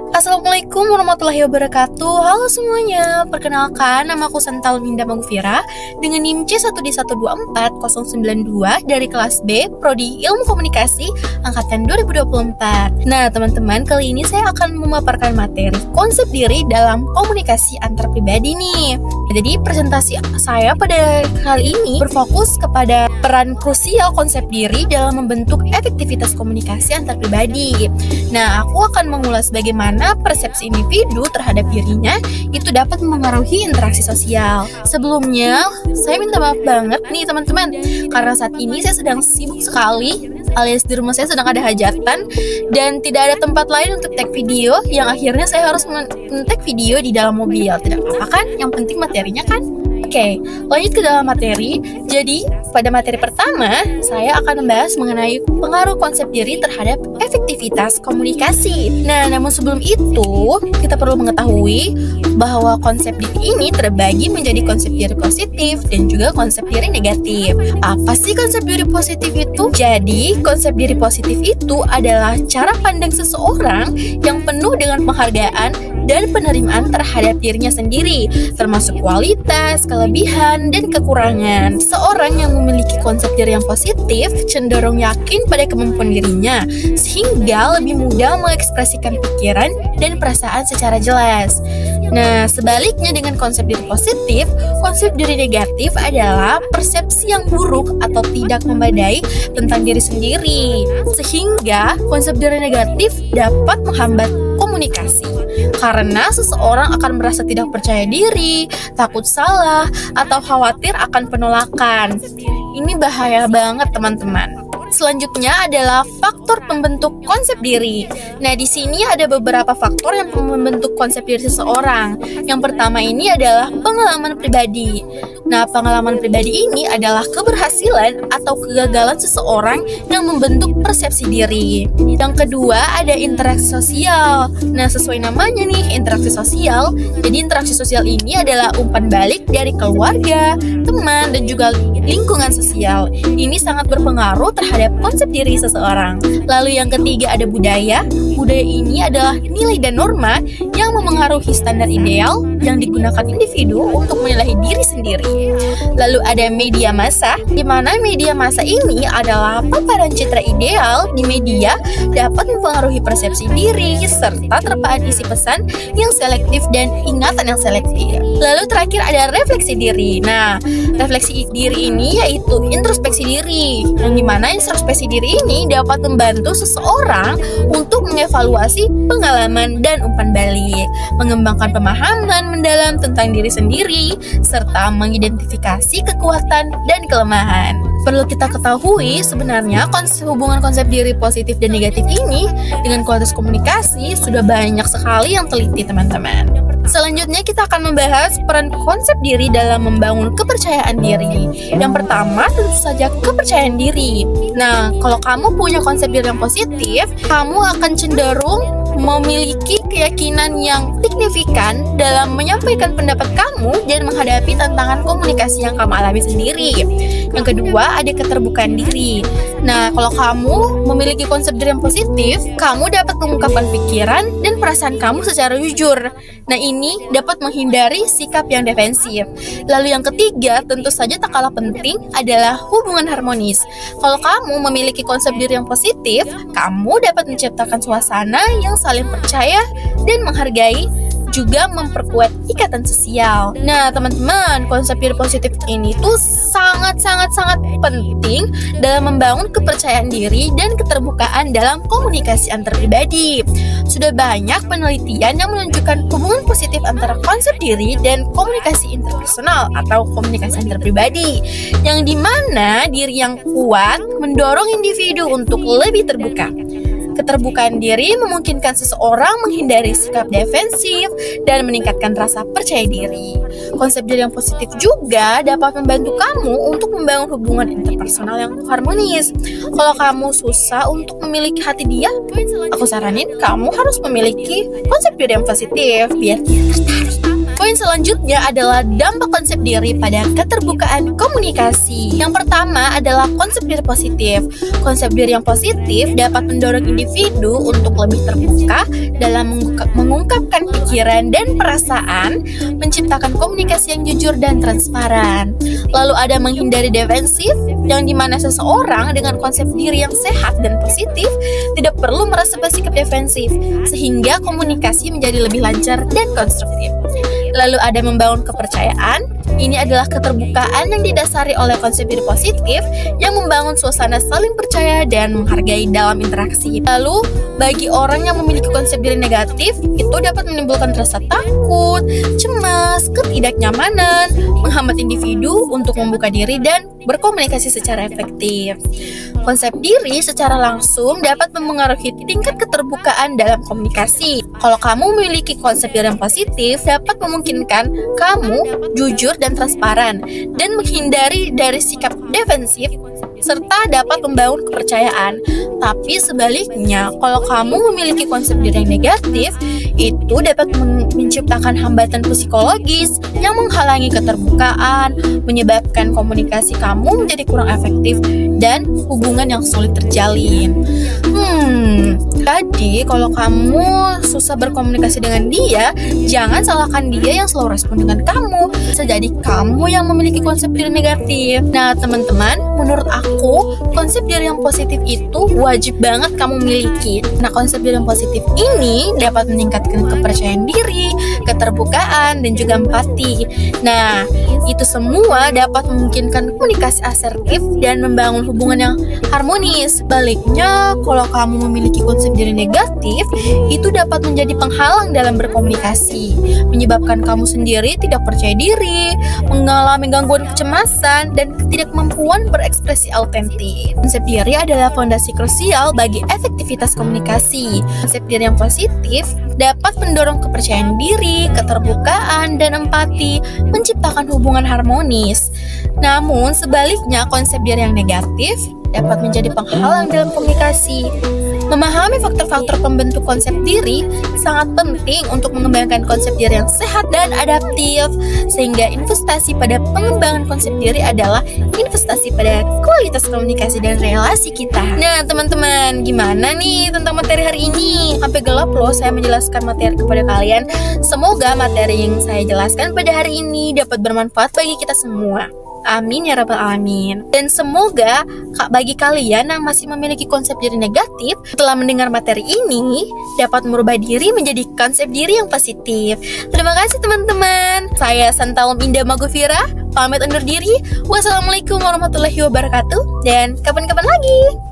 Assalamualaikum warahmatullahi wabarakatuh. Halo semuanya, perkenalkan nama aku Santal Minda Magufira dengan NIM C1D124092 dari kelas B Prodi Ilmu Komunikasi angkatan 2024. Nah teman-teman, kali ini saya akan memaparkan materi konsep diri dalam komunikasi antar pribadi nih. Jadi presentasi saya pada kali ini berfokus kepada peran krusial konsep diri dalam membentuk efektivitas komunikasi antar pribadi. Nah, aku akan mengulas bagaimana persepsi individu terhadap dirinya itu dapat memengaruhi interaksi sosial. Sebelumnya, saya minta maaf banget nih teman-teman, karena saat ini saya sedang sibuk sekali, alias di rumah saya sedang ada hajatan dan tidak ada tempat lain untuk tag video, yang akhirnya saya harus men-tag video di dalam mobil. Tidak apa-apa kan? Yang penting materinya kan? Oke, lanjut ke dalam materi. Jadi, pada materi pertama, saya akan membahas mengenai pengaruh konsep diri terhadap efektivitas komunikasi. Nah, namun sebelum itu, kita perlu mengetahui bahwa konsep diri ini terbagi menjadi konsep diri positif dan juga konsep diri negatif. Apa sih konsep diri positif itu? Jadi, konsep diri positif itu adalah cara pandang seseorang yang penuh dengan penghargaan dan penerimaan terhadap dirinya sendiri, termasuk kualitas, kelebihan, dan kekurangan. Seorang yang memiliki konsep diri yang positif cenderung yakin pada kemampuan dirinya, sehingga lebih mudah mengekspresikan pikiran dan perasaan secara jelas. Nah, sebaliknya dengan konsep diri positif, konsep diri negatif adalah persepsi yang buruk atau tidak memadai tentang diri sendiri, sehingga konsep diri negatif dapat menghambat komunikasi. Karena seseorang akan merasa tidak percaya diri, takut salah, atau khawatir akan penolakan. Ini bahaya banget teman-teman. Selanjutnya adalah faktor pembentuk konsep diri. Nah, di sini ada beberapa faktor yang membentuk konsep diri seseorang. Yang pertama ini adalah pengalaman pribadi. Nah, pengalaman pribadi ini adalah keberhasilan atau kegagalan seseorang yang membentuk persepsi diri. Yang kedua ada interaksi sosial. Nah, sesuai namanya nih, interaksi sosial. Jadi interaksi sosial ini adalah umpan balik dari keluarga, teman, dan juga lingkungan sosial. Ini sangat berpengaruh terhadap konsep diri seseorang. Lalu yang ketiga ada budaya. Budaya ini adalah nilai dan norma yang memengaruhi standar ideal yang digunakan individu untuk menilai diri sendiri. Lalu ada media massa, di mana media massa ini adalah paparan citra ideal di media dapat mempengaruhi persepsi diri serta terpaan isi pesan yang selektif dan ingatan yang selektif. Lalu terakhir ada refleksi diri. Nah, refleksi diri ini yaitu introspeksi diri, yang dimana introspeksi diri ini dapat membantu seseorang untuk mengevaluasi pengalaman dan umpan balik, mengembangkan pemahaman mendalam tentang diri sendiri, serta mengidentifikasi kekuatan dan kelemahan. Perlu kita ketahui sebenarnya hubungan konsep diri positif dan negatif ini dengan kualitas komunikasi sudah banyak sekali yang teliti teman-teman. Selanjutnya kita akan membahas peran konsep diri dalam membangun kepercayaan diri. Yang pertama tentu saja kepercayaan diri. Nah, kalau kamu punya konsep diri yang positif, kamu akan cenderung memiliki keyakinan yang signifikan dalam menyampaikan pendapat kamu dan menghadapi tantangan komunikasi yang kamu alami sendiri. Yang kedua, ada keterbukaan diri. Nah, kalau kamu memiliki konsep diri yang positif, kamu dapat mengungkapkan pikiran dan perasaan kamu secara jujur. Nah, ini dapat menghindari sikap yang defensif. Lalu yang ketiga, tentu saja tak kalah penting adalah hubungan harmonis. Kalau kamu memiliki konsep diri yang positif, kamu dapat menciptakan suasana yang saling percaya dan menghargai, juga memperkuat ikatan sosial. Nah, teman-teman, konsep diri positif ini tuh sangat penting dalam membangun kepercayaan diri dan keterbukaan dalam komunikasi antar pribadi. Sudah banyak penelitian yang menunjukkan hubungan positif antara konsep diri dan komunikasi interpersonal atau komunikasi antar pribadi, yang dimana diri yang kuat mendorong individu untuk lebih terbuka. Keterbukaan diri memungkinkan seseorang menghindari sikap defensif dan meningkatkan rasa percaya diri. Konsep diri yang positif juga dapat membantu kamu untuk membangun hubungan interpersonal yang harmonis. Kalau kamu susah untuk memiliki hati dia, aku saranin kamu harus memiliki konsep diri yang positif biar dia tertarik. Poin selanjutnya adalah dampak konsep diri pada keterbukaan komunikasi. Yang pertama adalah konsep diri positif. Konsep diri yang positif dapat mendorong individu untuk lebih terbuka dalam mengungkapkan pikiran dan perasaan, menciptakan komunikasi yang jujur dan transparan. Lalu ada menghindari defensif, yang dimana seseorang dengan konsep diri yang sehat dan positif tidak perlu merasa bersikap defensif, sehingga komunikasi menjadi lebih lancar dan konstruktif. Lalu ada membangun kepercayaan. Ini adalah keterbukaan yang didasari oleh konsep diri positif yang membangun suasana saling percaya dan menghargai dalam interaksi. Lalu, bagi orang yang memiliki konsep diri negatif, itu dapat menimbulkan rasa takut, cemas, ketidaknyamanan, menghambat individu untuk membuka diri dan berkomunikasi secara efektif. Konsep diri secara langsung dapat memengaruhi tingkat keterbukaan dalam komunikasi. Kalau kamu memiliki konsep diri yang positif, dapat memungkinkan kamu jujur dan transparan dan menghindari dari sikap defensif serta dapat membangun kepercayaan. Tapi sebaliknya, kalau kamu memiliki konsep diri yang negatif, itu dapat menciptakan hambatan psikologis yang menghalangi keterbukaan, menyebabkan komunikasi kamu menjadi kurang efektif dan hubungan yang sulit terjalin. Jadi kalau kamu susah berkomunikasi dengan dia, jangan salahkan dia yang selalu respon dengan kamu. Bisa jadi kamu yang memiliki konsep diri negatif. Nah teman-teman, menurut aku konsep diri yang positif itu wajib banget kamu miliki. Nah konsep diri yang positif ini dapat meningkatkan kepercayaan diri, keterbukaan, dan juga empati. Nah itu semua dapat memungkinkan komunikasi asertif dan membangun hubungan yang harmonis. Baliknya, kalau kamu memiliki konsep diri negatif, itu dapat menjadi penghalang dalam berkomunikasi, menyebabkan kamu sendiri tidak percaya diri, mengalami gangguan kecemasan, dan ketidakmampuan berekspresi autentik. Konsep diri adalah fondasi krusial bagi efektivitas komunikasi. Konsep diri yang positif dapat mendorong kepercayaan diri, keterbukaan, dan empati, menciptakan hubungan harmonis. Namun, sebaliknya, konsep diri yang negatif dapat menjadi penghalang dalam komunikasi. Memahami faktor-faktor pembentuk konsep diri sangat penting untuk mengembangkan konsep diri yang sehat dan adaptif, sehingga investasi pada pengembangan konsep diri adalah investasi pada kualitas komunikasi dan relasi kita. Nah teman-teman, gimana nih tentang materi hari ini? Sampai gelap loh saya menjelaskan materi kepada kalian. Semoga materi yang saya jelaskan pada hari ini dapat bermanfaat bagi kita semua. Amin ya rabbal alamin. Dan semoga bagi kalian yang masih memiliki konsep diri negatif, setelah mendengar materi ini dapat merubah diri menjadi konsep diri yang positif. Terima kasih teman-teman. Saya Santalum Indah Magufira, pamit undur diri. Wassalamualaikum warahmatullahi wabarakatuh, dan kapan-kapan lagi.